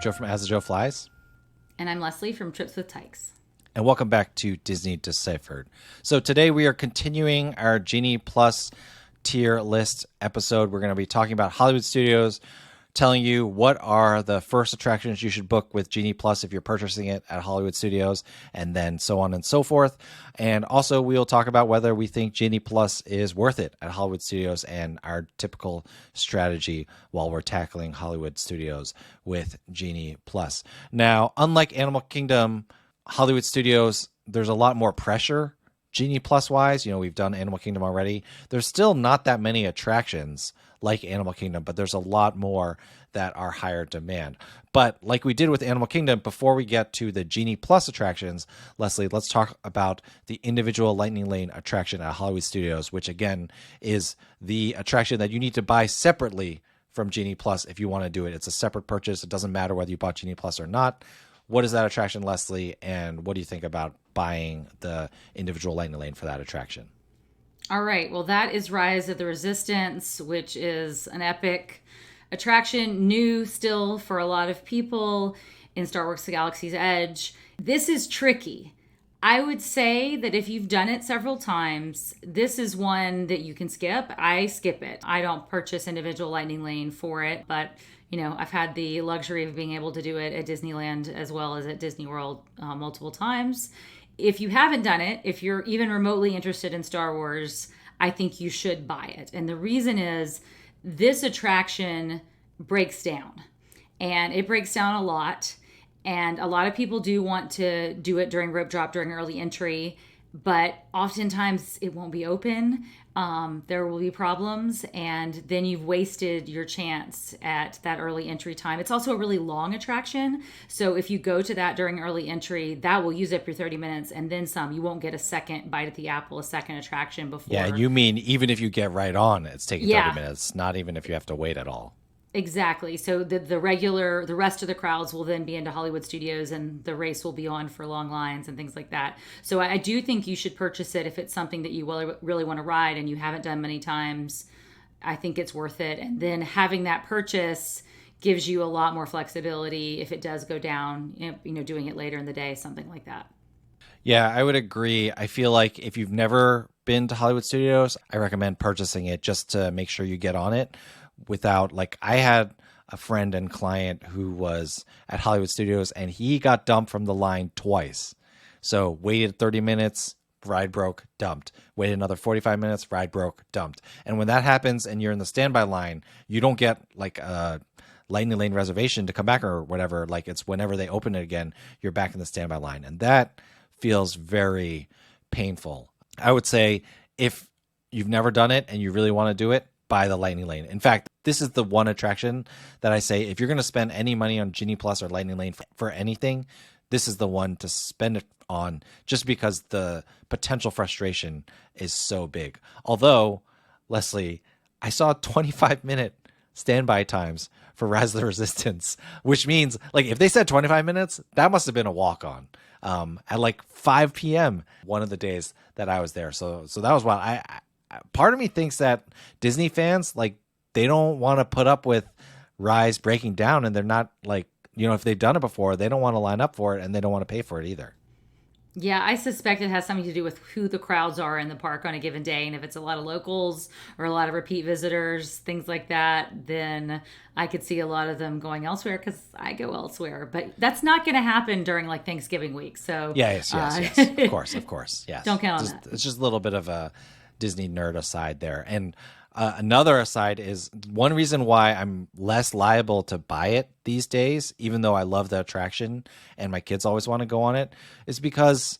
Joe from As the Joe Flies. And I'm Leslie from Trips with Tykes. And welcome back to Disney Deciphered. So today we are continuing our Genie Plus tier list episode. We're going to be talking about Hollywood Studios, telling you what are the first attractions you should book with Genie Plus if you're purchasing it at Hollywood Studios, and then so on and so forth. And also we'll talk about whether we think Genie Plus is worth it at Hollywood Studios and our typical strategy while we're tackling Hollywood Studios with Genie Plus. Now, unlike Animal Kingdom, Hollywood Studios, there's a lot more pressure Genie Plus wise. You know, we've done Animal Kingdom already. There's still not that many attractions like Animal Kingdom, but there's a lot more that are higher demand. But like we did with Animal Kingdom, before we get to the Genie Plus attractions, Leslie, let's talk about the individual Lightning Lane attraction at Hollywood Studios, which again is the attraction that you need to buy separately from Genie Plus if you want to do it. It's a separate purchase. It doesn't matter whether you bought Genie Plus or not. What is that attraction, Leslie, and what do you think about buying the individual Lightning Lane for that attraction? All right. Well, that is Rise of the Resistance, which is an epic attraction, new still for a lot of people in Star Wars: The Galaxy's Edge. This is tricky. I would say that if you've done it several times, this is one that you can skip. I skip it. I don't purchase individual Lightning Lane for it, but you know, I've had the luxury of being able to do it at Disneyland as well as at Disney World multiple times. If you haven't done it, if you're even remotely interested in Star Wars, I think you should buy it. And the reason is this attraction breaks down, and it breaks down a lot. And a lot of people do want to do it during rope drop, during early entry, but oftentimes it won't be open. There will be problems, and then you've wasted your chance at that early entry time. It's also a really long attraction, so if you go to that during early entry, that will use up your 30 minutes and then some. You won't get a second bite at the apple, a second attraction before. Yeah, you mean even if you get right on, it's taking 30 minutes, not even if you have to wait at all. Exactly. So the rest of the crowds will then be into Hollywood Studios, and the race will be on for long lines and things like that. So I do think you should purchase it if it's something that you really want to ride and you haven't done many times. I think it's worth it. And then having that purchase gives you a lot more flexibility if it does go down, you know, doing it later in the day, something like that. Yeah, I would agree. I feel like if you've never been to Hollywood Studios, I recommend purchasing it just to make sure you get on it. Without, like, I had a friend and client who was at Hollywood Studios and he got dumped from the line twice. So waited 30 minutes, ride broke, dumped. Waited another 45 minutes, ride broke, dumped. And when that happens and you're in the standby line, you don't get like a Lightning Lane reservation to come back or whatever. Like, it's whenever they open it again, you're back in the standby line. And that feels very painful. I would say if you've never done it and you really want to do it, buy the Lightning Lane. In fact, this is the one attraction that I say, if you're going to spend any money on Genie Plus or Lightning Lane for anything, this is the one to spend it on, just because the potential frustration is so big. Although, Leslie, I saw 25-minute standby times for Rise of the Resistance, which means, like, if they said 25 minutes, that must have been a walk-on at like 5 p.m. one of the days that I was there. So that was wild. Part of me thinks that Disney fans, like, they don't want to put up with Rise breaking down, and they're not, like, you know, if they've done it before, they don't want to line up for it, and they don't want to pay for it either. Yeah, I suspect it has something to do with who the crowds are in the park on a given day. And if it's a lot of locals or a lot of repeat visitors, things like that, then I could see a lot of them going elsewhere, because I go elsewhere. But that's not going to happen during, like, Thanksgiving week. So yes. Of course. Yes. Don't count on that. It's just a little bit of a Disney nerd aside there. And another aside is one reason why I'm less liable to buy it these days, even though I love the attraction and my kids always want to go on it, is because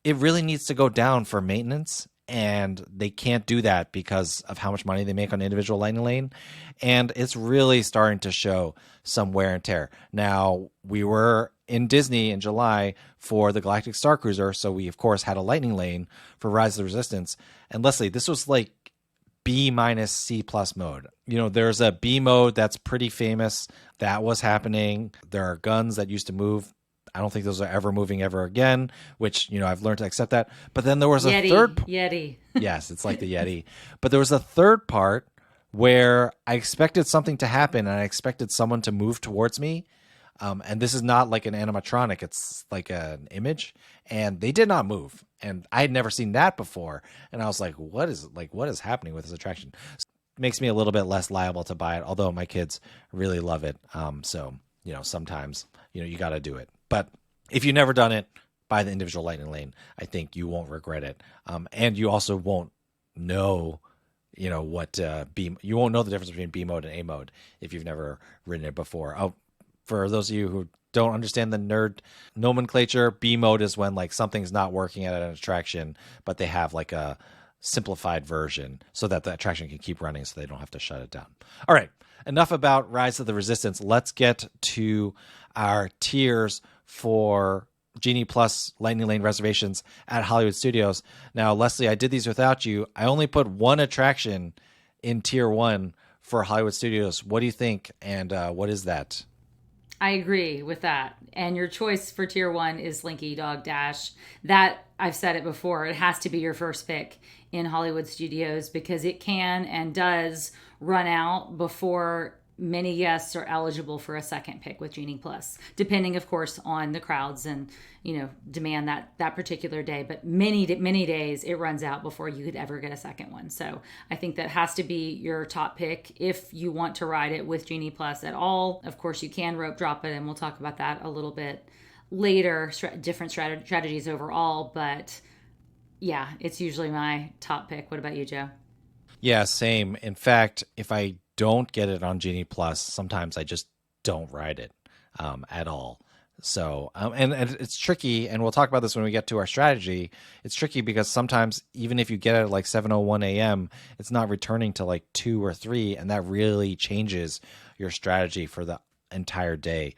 it really needs to go down for maintenance, and they can't do that because of how much money they make on individual Lightning Lane. And it's really starting to show some wear and tear. Now, we were in Disney in July for the Galactic Star Cruiser, so we, of course, had a Lightning Lane for Rise of the Resistance. And Leslie, this was like B minus C plus mode. You know, there's a B mode that's pretty famous. That was happening. There are guns that used to move. I don't think those are ever moving ever again, which, you know, I've learned to accept that. But then there was a Yeti. Yes, it's like the Yeti. But there was a third part where I expected something to happen, and I expected someone to move towards me. And this is not like an animatronic; it's like an image, and they did not move. And I had never seen that before, and I was like, what is happening with this attraction? Makes me a little bit less liable to buy it, although my kids really love it. So, sometimes, you got to do it. But if you've never done it, buy the individual Lightning Lane. I think you won't regret it. And you also won't know, what you won't know the difference between B mode and A mode if you've never ridden it before. Oh, for those of you who don't understand the nerd nomenclature, B mode is when like something's not working at an attraction, but they have like a simplified version so that the attraction can keep running so they don't have to shut it down. All right, enough about Rise of the Resistance. Let's get to our tiers for Genie Plus Lightning Lane reservations at Hollywood Studios. Now, Leslie, I did these without you. I only put one attraction in tier 1 for Hollywood Studios. What do you think? And what is that? I agree with that. And your choice for tier 1 is Slinky Dog Dash. That, I've said it before, it has to be your first pick in Hollywood Studios because it can and does run out before many guests are eligible for a second pick with Genie Plus, depending, of course, on the crowds and demand that particular day. But many days it runs out before you could ever get a second one. So I think that has to be your top pick if you want to ride it with Genie Plus at all. Of course, you can rope drop it, and we'll talk about that a little bit later. Different strategies overall, but yeah, it's usually my top pick. What about you, Joe? Yeah, same. In fact, if I don't get it on Genie Plus, sometimes I just don't ride it at all. So, and it's tricky, and we'll talk about this when we get to our strategy. It's tricky because sometimes even if you get it at like 7:01 a.m., it's not returning to like 2 or 3, and that really changes your strategy for the entire day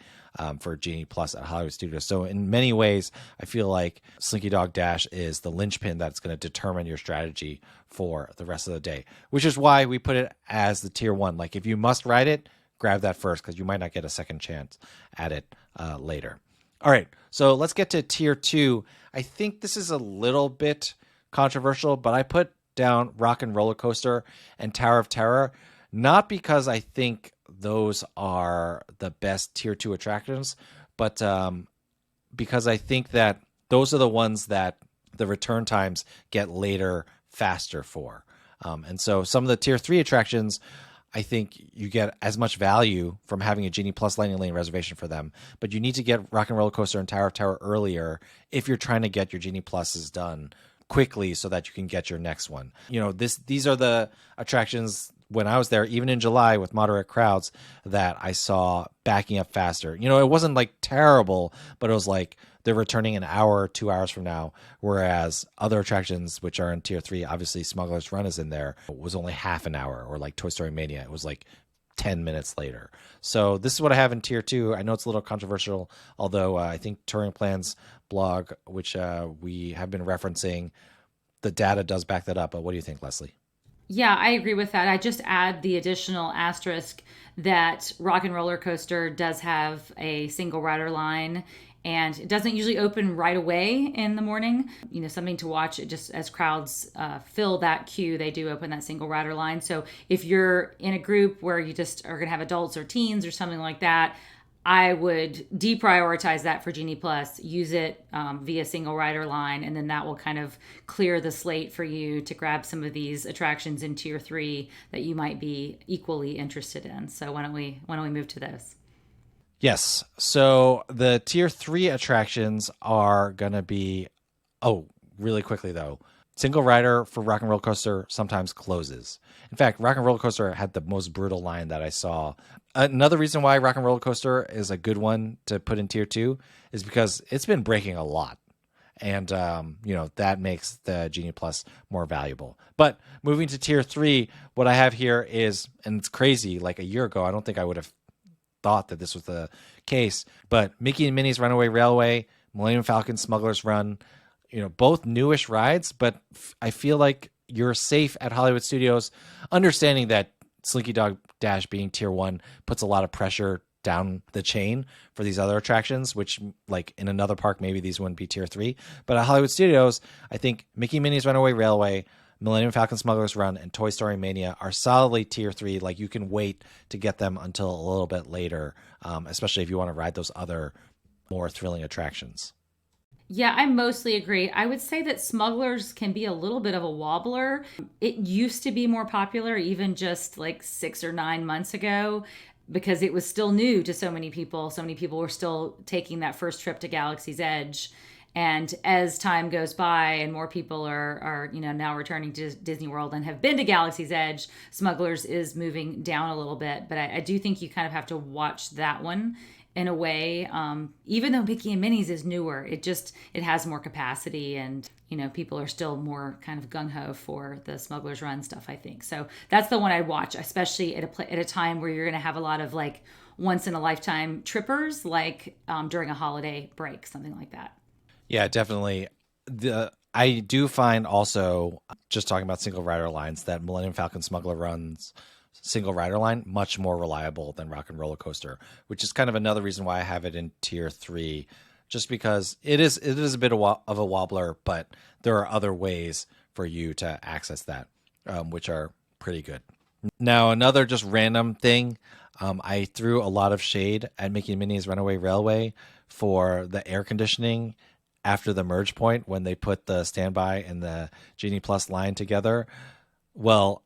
for Genie Plus at Hollywood Studios. So in many ways, I feel like Slinky Dog Dash is the linchpin that's going to determine your strategy for the rest of the day, which is why we put it as the tier 1. Like if you must ride it, grab that first because you might not get a second chance at it later. All right, so let's get to tier 2. I think this is a little bit controversial, but I put down Rock and Roller Coaster and Tower of Terror, not because I think those are the best tier 2 attractions, but because I think that those are the ones that the return times get later faster for. And so some of the tier 3 attractions, I think you get as much value from having a Genie Plus Lightning Lane reservation for them, but you need to get Rock and Roller Coaster and Tower of Terror earlier if you're trying to get your Genie Pluses done quickly so that you can get your next one. These are the attractions when I was there, even in July with moderate crowds, that I saw backing up faster. It wasn't like terrible, but it was like they're returning an hour or 2 hours from now, whereas other attractions, which are in tier 3, obviously Smuggler's Run is in there, was only half an hour, or like Toy Story Mania, it was like 10 minutes later. So this is what I have in tier 2. I know it's a little controversial, although I think Touring Plan's blog, which we have been referencing, the data does back that up. But what do you think, Leslie? Yeah, I agree with that. I just add the additional asterisk that Rock and Roller Coaster does have a single rider line, and it doesn't usually open right away in the morning. Something to watch. It just as crowds fill that queue, they do open that single rider line. So if you're in a group where you just are going to have adults or teens or something like that, I would deprioritize that for Genie Plus, use it via single rider line, and then that will kind of clear the slate for you to grab some of these attractions in tier 3 that you might be equally interested in. So why don't we move to those? Yes. So the tier 3 attractions are going to be, really quickly though, single rider for Rock and Roller Coaster sometimes closes. In fact, Rock and Roller Coaster had the most brutal line that I saw. Another reason why Rock and Roller Coaster is a good one to put in tier 2 is because it's been breaking a lot. And, that makes the Genie Plus more valuable. But moving to tier 3, what I have here is, and it's crazy, like a year ago, I don't think I would have thought that this was the case, but Mickey and Minnie's Runaway Railway, Millennium Falcon Smuggler's Run, both newish rides, but I feel like you're safe at Hollywood Studios, understanding that Slinky Dog Dash being tier 1 puts a lot of pressure down the chain for these other attractions, which like in another park, maybe these wouldn't be tier 3. But at Hollywood Studios, I think Mickey and Minnie's Runaway Railway, Millennium Falcon Smuggler's Run and Toy Story Mania are solidly tier 3. Like, you can wait to get them until a little bit later, especially if you want to ride those other more thrilling attractions. Yeah, I mostly agree. I would say that Smugglers can be a little bit of a wobbler. It used to be more popular even just like 6 or 9 months ago because it was still new to so many people. So many people were still taking that first trip to Galaxy's Edge. And as time goes by and more people are now returning to Disney World and have been to Galaxy's Edge, Smugglers is moving down a little bit. But I do think you kind of have to watch that one in a way. Even though Mickey and Minnie's is newer, it has more capacity, and people are still more kind of gung ho for the Smuggler's Run stuff, I think. So that's the one I'd watch, especially at a time where you're going to have a lot of like once in a lifetime trippers, like during a holiday break, something like that. Yeah, definitely. I do find also, just talking about single rider lines, that Millennium Falcon Smuggler Run's single rider line much more reliable than Rock and Roller Coaster, which is kind of another reason why I have it in tier 3, just because it is a bit of a wobbler, but there are other ways for you to access that, which are pretty good. Now, another just random thing, I threw a lot of shade at Mickey and Minnie's Runaway Railway for the air conditioning after the merge point when they put the standby and the Genie Plus line together. Well,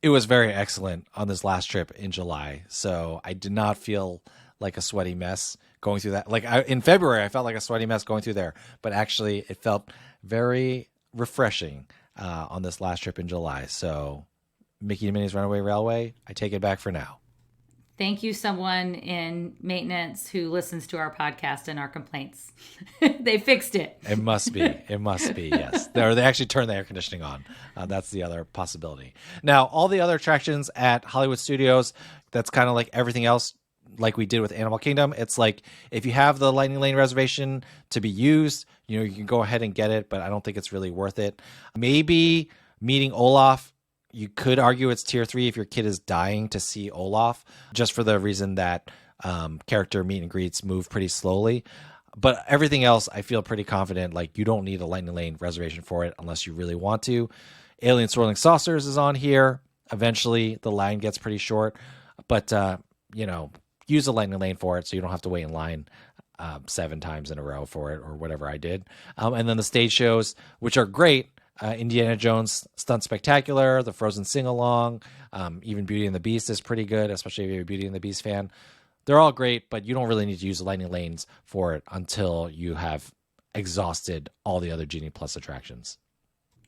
it was very excellent on this last trip in July. So I did not feel like a sweaty mess going through that. In February, I felt like a sweaty mess going through there, but actually it felt very refreshing on this last trip in July. So Mickey and Minnie's Runaway Railway, I take it back for now. Thank you, someone in maintenance who listens to our podcast and our complaints. They fixed it. It must be. It must be, yes. They actually turned the air conditioning on. That's the other possibility. Now, all the other attractions at Hollywood Studios, that's kind of like everything else, like we did with Animal Kingdom. It's like, if you have the Lightning Lane reservation to be used, you can go ahead and get it, but I don't think it's really worth it. Maybe meeting Olaf, you could argue it's tier 3 if your kid is dying to see Olaf, just for the reason that character meet and greets move pretty slowly. But everything else, I feel pretty confident. Like, you don't need a Lightning Lane reservation for it unless you really want to. Alien Swirling Saucers is on here. Eventually, the line gets pretty short. But, use a Lightning Lane for it so you don't have to wait in line 7 times in a row for it, or whatever I did. And then the stage shows, which are great. Indiana Jones Stunt Spectacular, the Frozen Sing-Along, even Beauty and the Beast is pretty good, especially if you're a Beauty and the Beast fan. They're all great, but you don't really need to use the Lightning Lanes for it until you have exhausted all the other Genie Plus attractions.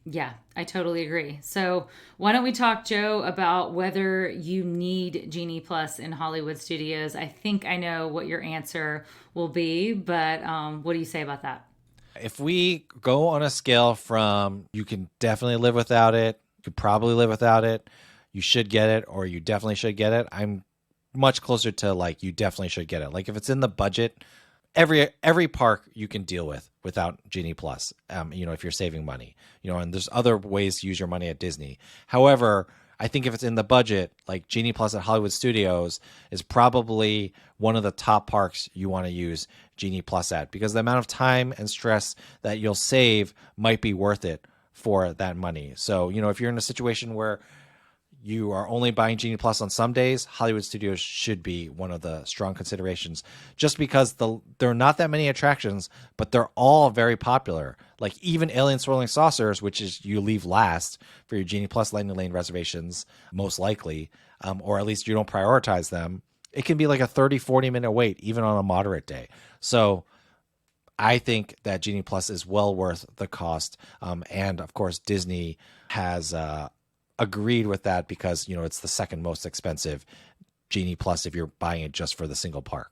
Yeah, I totally agree. So why don't we talk, Joe, about whether you need Genie Plus in Hollywood Studios? I think I know what your answer will be, but what do you say about that? If we go on a scale from you can definitely live without it, you could probably live without it, you should get it, or you definitely should get it, I'm much closer to like you definitely should get it. Like, if it's in the budget, every park you can deal with without Genie Plus. If you're saving money, and there's other ways to use your money at Disney. However, I think if it's in the budget, like Genie Plus at Hollywood Studios is probably one of the top parks you want to use Genie Plus at, because the amount of time and stress that you'll save might be worth it for that money. So, if you're in a situation where you are only buying Genie Plus on some days, Hollywood Studios should be one of the strong considerations, just because there are not that many attractions, but they're all very popular. Like, even Alien Swirling Saucers, which is you leave last for your Genie Plus Lightning Lane reservations, most likely, or at least you don't prioritize them. It can be like a 30-40 minute wait, even on a moderate day. So I think that Genie Plus is well worth the cost. And of course, Disney has agreed with that because, it's the second most expensive Genie Plus if you're buying it just for the single park.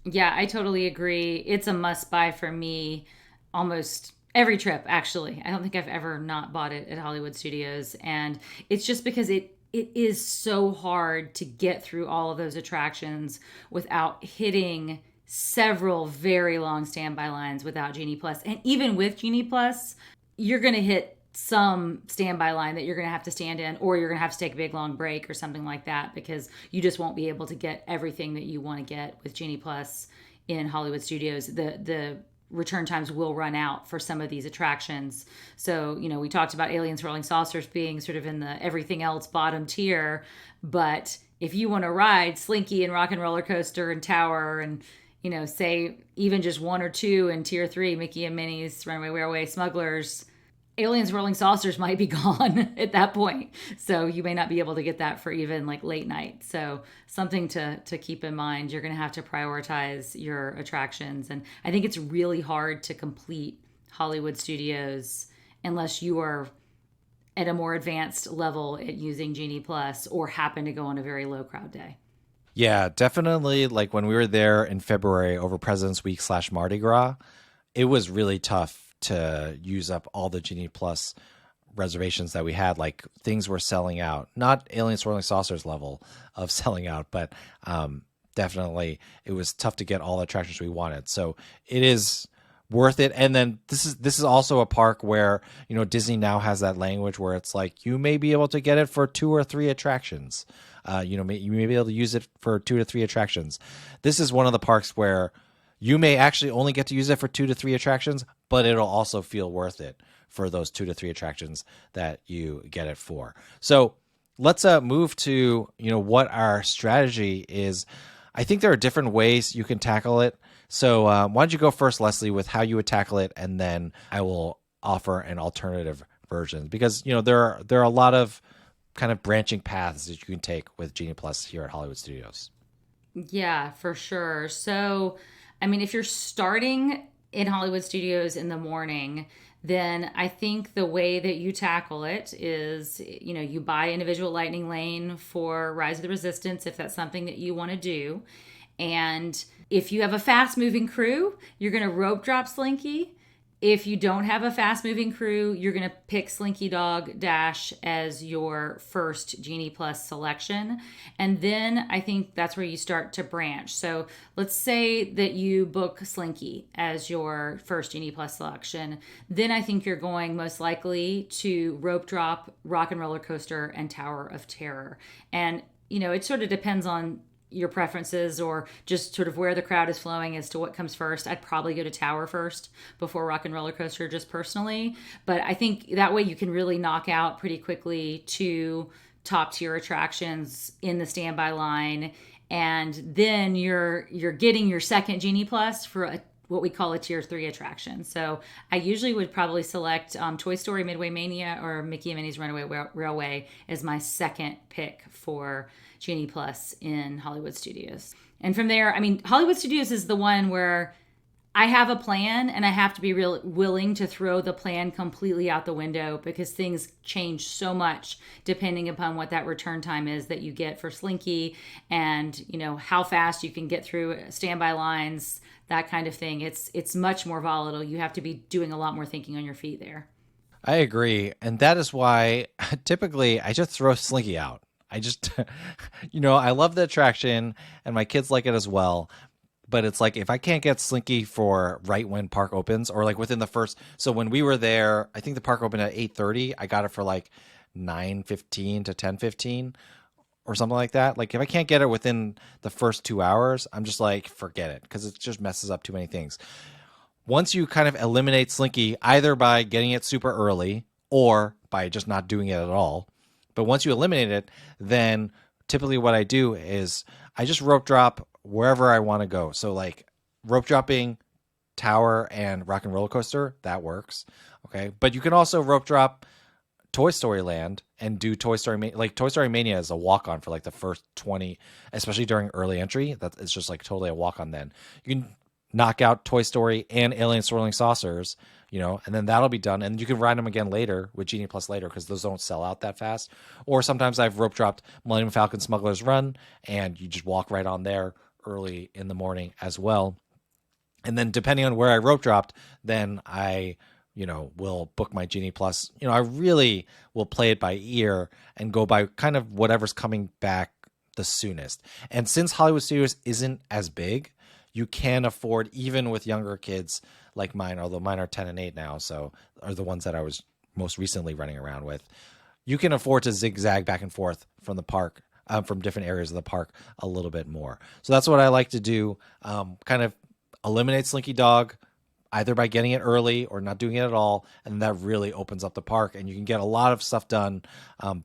Yeah, I totally agree. It's a must buy for me almost every trip, actually. I don't think I've ever not bought it at Hollywood Studios. And it's just because it is so hard to get through all of those attractions without hitting several very long standby lines without Genie Plus. And even with Genie Plus, you're going to hit some standby line that you're going to have to stand in, or you're going to have to take a big long break or something like that, because you just won't be able to get everything that you want to get with Genie Plus in Hollywood Studios. The return times will run out for some of these attractions. So, we talked about Aliens Rolling Saucers being sort of in the everything else bottom tier, but if you want to ride Slinky and Rock and Roller Coaster and Tower and, say even just one or two in tier 3, Mickey and Minnie's Runaway Railway, Smugglers, Aliens Rolling Saucers might be gone at that point. So you may not be able to get that for even like late night. So something to keep in mind. You're going to have to prioritize your attractions. And I think it's really hard to complete Hollywood Studios unless you are at a more advanced level at using Genie Plus or happen to go on a very low crowd day. Yeah, definitely. Like when we were there in February over President's Week / Mardi Gras, it was really tough to use up all the Genie Plus reservations that we had. Like things were selling out, not Aliens Swirling Saucers level of selling out, but definitely it was tough to get all the attractions we wanted. So it is worth it. And then this is also a park where, Disney now has that language where it's like, you may be able to get it for 2 or 3 attractions. You may be able to use it for 2 to 3 attractions. This is one of the parks where you may actually only get to use it for 2 to 3 attractions, but it'll also feel worth it for those 2 to 3 attractions that you get it for. So let's move to, what our strategy is. I think there are different ways you can tackle it. So why don't you go first, Leslie, with how you would tackle it, and then I will offer an alternative version, because, there are a lot of kind of branching paths that you can take with Genie Plus here at Hollywood Studios. Yeah, for sure. So, if you're starting in Hollywood Studios in the morning, then I think the way that you tackle it is, you buy individual Lightning Lane for Rise of the Resistance if that's something that you want to do. And if you have a fast moving crew, you're going to rope drop Slinky. If you don't have a fast moving crew, you're going to pick Slinky Dog Dash as your first Genie Plus selection. And then I think that's where you start to branch. So let's say that you book Slinky as your first Genie Plus selection. Then I think you're going most likely to rope drop Rock and Roller Coaster and Tower of Terror. And, it sort of depends on your preferences or just sort of where the crowd is flowing as to what comes first. I'd probably go to Tower first before Rock and Roller Coaster, just personally. But I think that way you can really knock out pretty quickly 2 top tier attractions in the standby line. And then you're getting your second Genie Plus for what we call a tier 3 attraction. So I usually would probably select Toy Story Midway Mania or Mickey and Minnie's Runaway Railway as my second pick for Genie Plus in Hollywood Studios. And from there, Hollywood Studios is the one where I have a plan and I have to be willing to throw the plan completely out the window because things change so much depending upon what that return time is that you get for Slinky and, how fast you can get through standby lines, that kind of thing. It's much more volatile. You have to be doing a lot more thinking on your feet there. I agree. And that is why typically I just throw Slinky out. I just, I love the attraction and my kids like it as well. But it's like, if I can't get Slinky for right when park opens or like within the first, so when we were there, I think the park opened at 8:30. I got it for like 9:15 to 10:15 or something like that. Like if I can't get it within the first 2 hours, I'm just like, forget it. Cause it just messes up too many things. Once you kind of eliminate Slinky, either by getting it super early or by just not doing it at all, but once you eliminate it, then typically what I do is I just rope drop wherever I want to go. So like rope dropping Tower and Rock and Roller Coaster, that works. Okay. But you can also rope drop Toy Story Land and do Toy Story Mania. Like Toy Story Mania is a walk on for like the first 20, especially during early entry. It's just like totally a walk on then. You can knock out Toy Story and Alien Swirling Saucers, and then that'll be done. And you can ride them again later with Genie Plus later because those don't sell out that fast. Or sometimes I've rope dropped Millennium Falcon Smuggler's Run and you just walk right on there early in the morning as well. And then depending on where I rope dropped, then I, will book my Genie Plus. I really will play it by ear and go by kind of whatever's coming back the soonest. And since Hollywood Studios isn't as big, you can afford, even with younger kids like mine, although mine are 10 and 8 now, so are the ones that I was most recently running around with. You can afford to zigzag back and forth from the park, from different areas of the park a little bit more. So that's what I like to do. Kind of eliminate Slinky Dog. either by getting it early or not doing it at all. And that really opens up the park, and you can get a lot of stuff done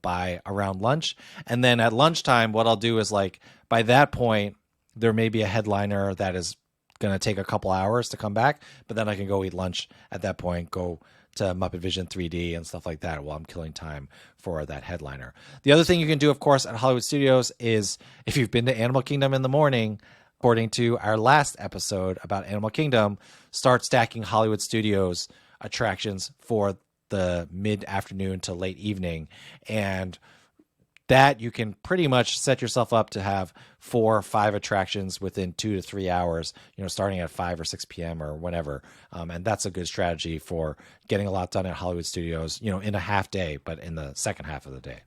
by around lunch. And then at lunchtime, what I'll do is like by that point, there may be a headliner that is going to take a couple hours to come back, but then I can go eat lunch at that point, go to Muppet Vision 3D and stuff like that while I'm killing time for that headliner. The other thing you can do, of course, at Hollywood Studios is if you've been to Animal Kingdom in the morning, according to our last episode about Animal Kingdom, start stacking Hollywood Studios attractions for the mid-afternoon to late evening. And that you can pretty much set yourself up to have 4 or 5 attractions within 2 to 3 hours, starting at 5 or 6 p.m. or whenever. And that's a good strategy for getting a lot done at Hollywood Studios, in a half day, but in the second half of the day.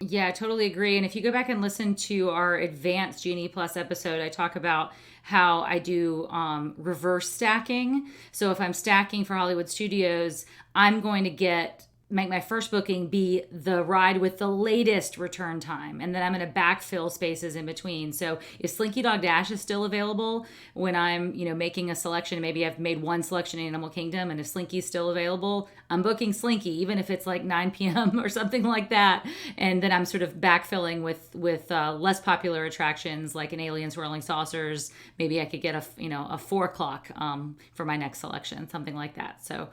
Yeah, I totally agree. And if you go back and listen to our advanced Genie Plus episode, I talk about how I do reverse stacking. So if I'm stacking for Hollywood Studios, I'm going to make my first booking be the ride with the latest return time. And then I'm going to backfill spaces in between. So if Slinky Dog Dash is still available when I'm, making a selection, maybe I've made one selection in Animal Kingdom, and if Slinky's still available, I'm booking Slinky, even if it's like 9 p.m. or something like that. And then I'm sort of backfilling with less popular attractions like an Alien Swirling Saucers. Maybe I could get a 4 o'clock for my next selection, something like that. So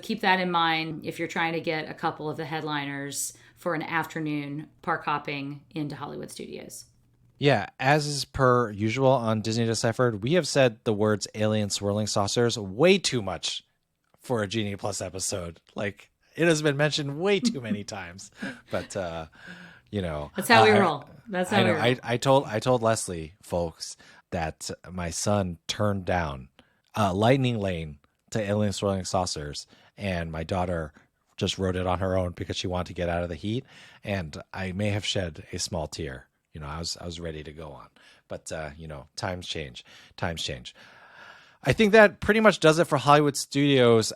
keep that in mind if you're trying to get a couple of the headliners for an afternoon park hopping into Hollywood Studios. Yeah, as is per usual on Disney Deciphered, we have said the words Alien Swirling Saucers way too much for a Genie Plus episode. Like, it has been mentioned way too many times. But, That's how we roll. That's how we roll. I told Leslie, folks, that my son turned down Lightning Lane to Alien Swirling Saucers, and my daughter just wrote it on her own because she wanted to get out of the heat, and I may have shed a small tear. I was ready to go on, but times change. I think that pretty much does it for Hollywood Studios.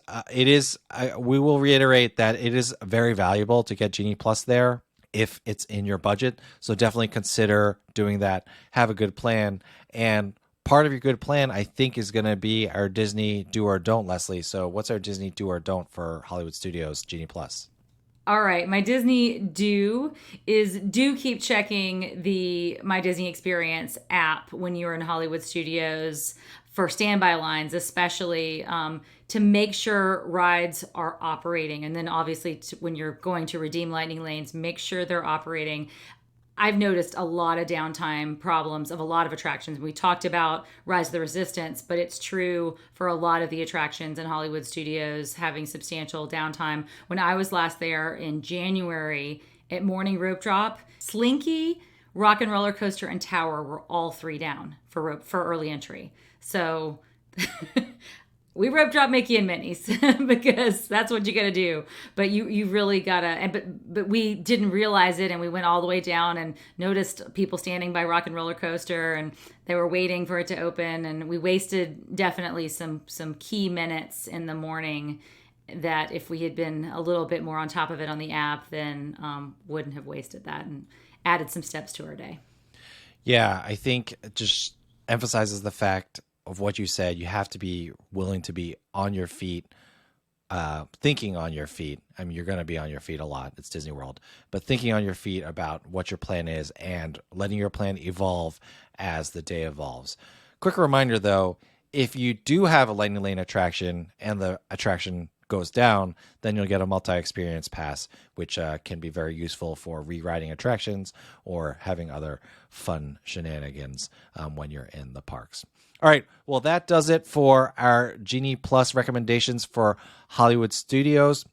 We will reiterate that it is very valuable to get Genie Plus there if it's in your budget. So definitely consider doing that. Have a good plan, and part of your good plan, I think, is going to be our Disney do or don't, Leslie. So what's our Disney do or don't for Hollywood Studios Genie Plus? All right, my Disney do keep checking the My Disney Experience app when you're in Hollywood Studios for standby lines, especially to make sure rides are operating. And then obviously when you're going to redeem Lightning Lanes, make sure they're operating. I've noticed a lot of downtime problems of a lot of attractions. We talked about Rise of the Resistance, but it's true for a lot of the attractions in Hollywood Studios having substantial downtime. When I was last there in January at Morning Rope Drop, Slinky, Rock and Roller Coaster, and Tower were all 3 down for early entry. So we rope drop Mickey and Minnie's because that's what you got to do. But you really got to, but we didn't realize it, and we went all the way down and noticed people standing by Rock and Roller Coaster, and they were waiting for it to open, and we wasted definitely some key minutes in the morning that if we had been a little bit more on top of it on the app, then wouldn't have wasted that and added some steps to our day. Yeah, I think it just emphasizes the fact of what you said. You have to be willing to be on your feet, thinking on your feet. I mean, you're going to be on your feet a lot. It's Disney World. But thinking on your feet about what your plan is and letting your plan evolve as the day evolves. Quick reminder, though, if you do have a Lightning Lane attraction and the attraction goes down, then you'll get a multi-experience pass, which can be very useful for rewriting attractions or having other fun shenanigans when you're in the parks. All right, well, that does it for our Genie Plus recommendations for Hollywood Studios.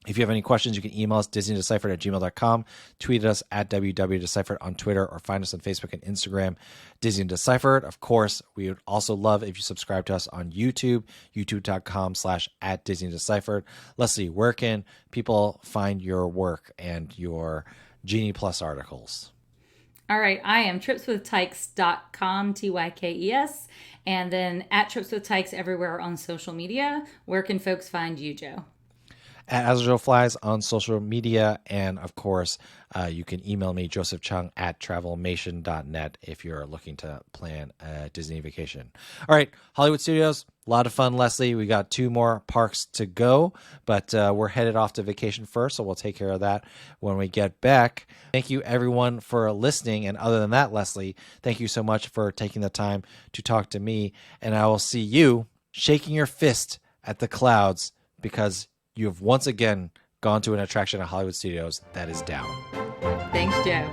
If you have any questions, you can email us, disneydeciphered@gmail.com, tweet us at www.deciphered on Twitter, or find us on Facebook and Instagram, Disney Deciphered. Of course, we would also love if you subscribe to us on YouTube, youtube.com/@DisneyDeciphered. Leslie, where can people find your work and your Genie Plus articles? All right, I am tripswithtykes.com, Tykes, and then at tripswithtykes everywhere on social media. Where can folks find you, Joe? At Azrael Flies on social media, and of course, you can email me, josephchung@travelmation.net, if you're looking to plan a Disney vacation. All right, Hollywood Studios, A lot of fun, Leslie. We got 2 more parks to go, but we're headed off to vacation first, so we'll take care of that when we get back. Thank you, everyone, for listening. And other than that, Leslie, thank you so much for taking the time to talk to me. And I will see you shaking your fist at the clouds because you have once again gone to an attraction at Hollywood Studios that is down. Thanks, Joe.